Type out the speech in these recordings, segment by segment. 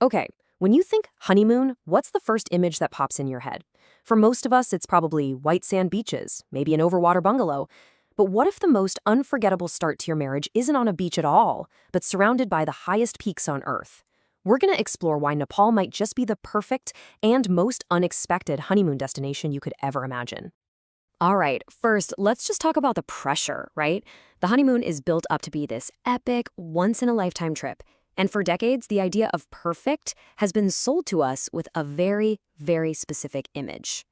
Okay, when you think honeymoon, what's the first image that pops in your head? For most of us, it's probably white sand beaches, maybe an overwater bungalow. But what if the most unforgettable start to your marriage isn't on a beach at all, but surrounded by the highest peaks on Earth? We're going to explore why Nepal might just be the perfect and most unexpected honeymoon destination you could ever imagine. All right, first, let's just talk about the pressure, right? The honeymoon is built up to be this epic, once-in-a-lifetime trip. And for decades, the idea of perfect has been sold to us with a very, very specific image.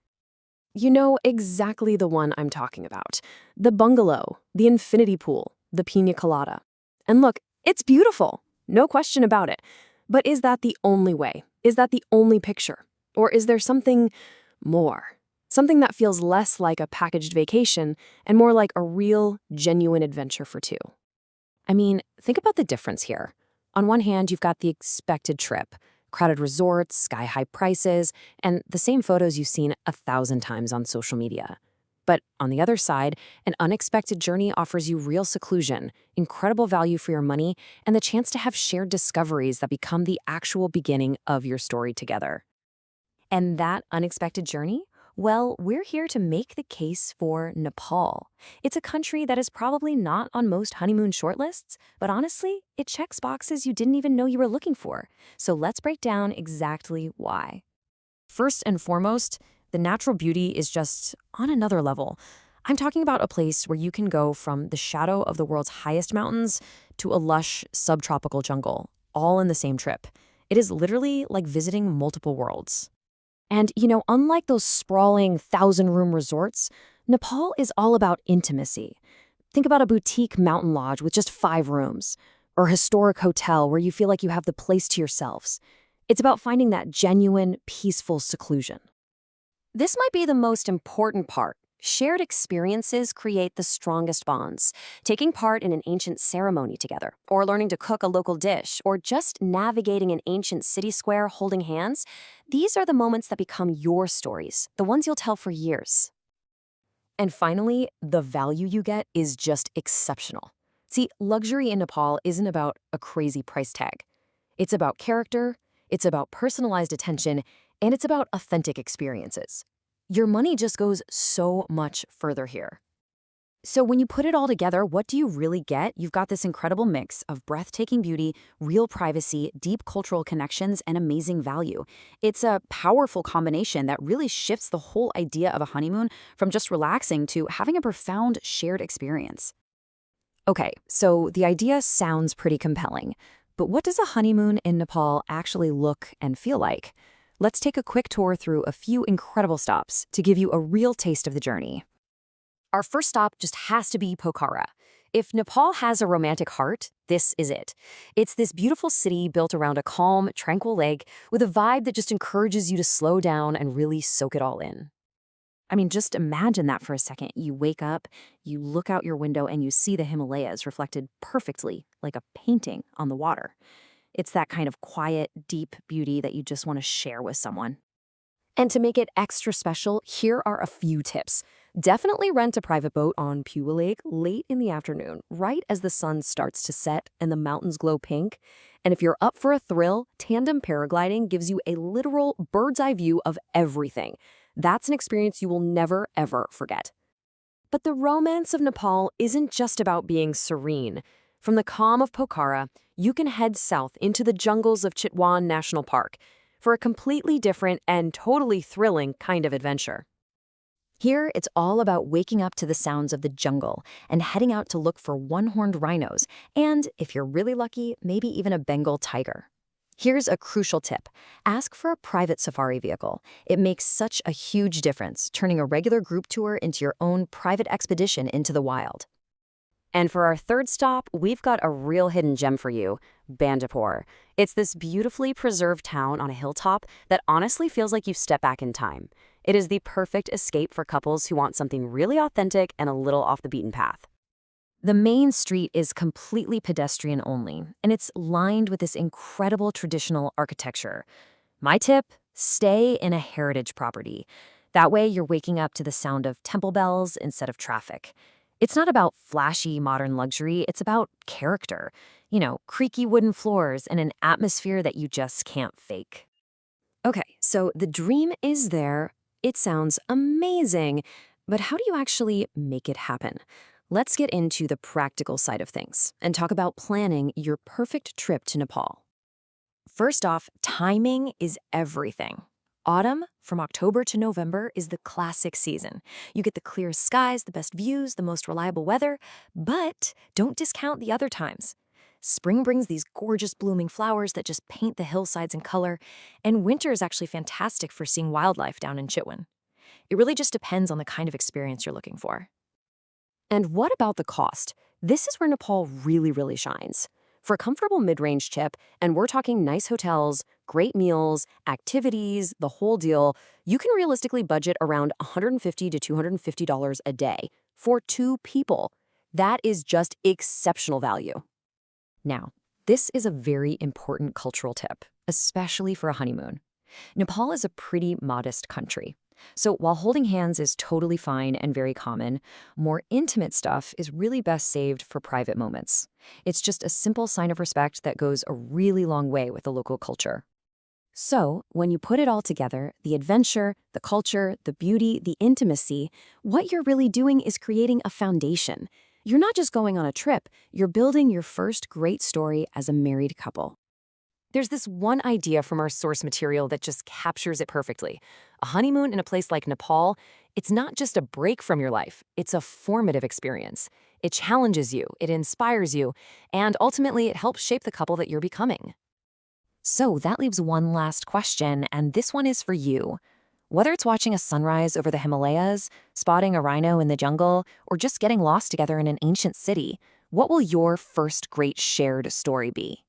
You know exactly the one I'm talking about. The bungalow, the infinity pool, the pina colada. And look, it's beautiful, no question about it. But is that the only way? Is that the only picture? Or is there something more? Something that feels less like a packaged vacation and more like a real, genuine adventure for two. I mean, think about the difference here. On one hand, you've got the expected trip, crowded resorts, sky-high prices, and the same photos you've seen 1,000 times on social media. But on the other side, an unexpected journey offers you real seclusion, incredible value for your money, and the chance to have shared discoveries that become the actual beginning of your story together. And that unexpected journey? Well, we're here to make the case for Nepal. It's a country that is probably not on most honeymoon shortlists, but honestly, it checks boxes you didn't even know you were looking for. So let's break down exactly why. First and foremost, the natural beauty is just on another level. I'm talking about a place where you can go from the shadow of the world's highest mountains to a lush subtropical jungle, all in the same trip. It is literally like visiting multiple worlds. And, unlike those sprawling 1,000-room resorts, Nepal is all about intimacy. Think about a boutique mountain lodge with just 5 rooms, or a historic hotel where you feel like you have the place to yourselves. It's about finding that genuine, peaceful seclusion. This might be the most important part. Shared experiences create the strongest bonds. Taking part in an ancient ceremony together, or learning to cook a local dish, or just navigating an ancient city square holding hands, these are the moments that become your stories, the ones you'll tell for years. And finally, the value you get is just exceptional. See, luxury in Nepal isn't about a crazy price tag. It's about character, it's about personalized attention, and it's about authentic experiences. Your money just goes so much further here. So when you put it all together, what do you really get? You've got this incredible mix of breathtaking beauty, real privacy, deep cultural connections, and amazing value. It's a powerful combination that really shifts the whole idea of a honeymoon from just relaxing to having a profound shared experience. Okay, so the idea sounds pretty compelling, but what does a honeymoon in Nepal actually look and feel like? Let's take a quick tour through a few incredible stops to give you a real taste of the journey. Our first stop just has to be Pokhara. If Nepal has a romantic heart, this is it. It's this beautiful city built around a calm, tranquil lake with a vibe that just encourages you to slow down and really soak it all in. I mean, just imagine that for a second. You wake up, you look out your window, and you see the Himalayas reflected perfectly, like a painting on the water. It's that kind of quiet, deep beauty that you just want to share with someone. And to make it extra special, here are a few tips. Definitely rent a private boat on Pua Lake late in the afternoon, right as the sun starts to set and the mountains glow pink. And if you're up for a thrill, tandem paragliding gives you a literal bird's-eye view of everything. That's an experience you will never, ever forget. But the romance of Nepal isn't just about being serene. From the calm of Pokhara, you can head south into the jungles of Chitwan National Park for a completely different and totally thrilling kind of adventure. Here, it's all about waking up to the sounds of the jungle and heading out to look for one-horned rhinos, and, if you're really lucky, maybe even a Bengal tiger. Here's a crucial tip. Ask for a private safari vehicle. It makes such a huge difference, turning a regular group tour into your own private expedition into the wild. And for our third stop, we've got a real hidden gem for you, Bandipur. It's this beautifully preserved town on a hilltop that honestly feels like you've stepped back in time. It is the perfect escape for couples who want something really authentic and a little off the beaten path. The main street is completely pedestrian only, and it's lined with this incredible traditional architecture. My tip, stay in a heritage property. That way you're waking up to the sound of temple bells instead of traffic. It's not about flashy modern luxury, it's about character. Creaky wooden floors and an atmosphere that you just can't fake. Okay, so the dream is there. It sounds amazing. But how do you actually make it happen? Let's get into the practical side of things and talk about planning your perfect trip to Nepal. First off, timing is everything. Autumn, from October to November, is the classic season. You get the clearest skies, the best views, the most reliable weather, but don't discount the other times. Spring brings these gorgeous blooming flowers that just paint the hillsides in color, and winter is actually fantastic for seeing wildlife down in Chitwan. It really just depends on the kind of experience you're looking for. And what about the cost? This is where Nepal really shines. For a comfortable mid-range trip, and we're talking nice hotels, great meals, activities, the whole deal, you can realistically budget around $150 to $250 a day for 2 people. That is just exceptional value. Now, this is a very important cultural tip, especially for a honeymoon. Nepal is a pretty modest country. So while holding hands is totally fine and very common, more intimate stuff is really best saved for private moments. It's just a simple sign of respect that goes a really long way with the local culture. So when you put it all together, the adventure, the culture, the beauty, the intimacy, what you're really doing is creating a foundation. You're not just going on a trip, you're building your first great story as a married couple. There's this one idea from our source material that just captures it perfectly. A honeymoon in a place like Nepal, it's not just a break from your life, it's a formative experience. It challenges you, it inspires you, and ultimately it helps shape the couple that you're becoming. So that leaves one last question, and this one is for you. Whether it's watching a sunrise over the Himalayas, spotting a rhino in the jungle, or just getting lost together in an ancient city, what will your first great shared story be?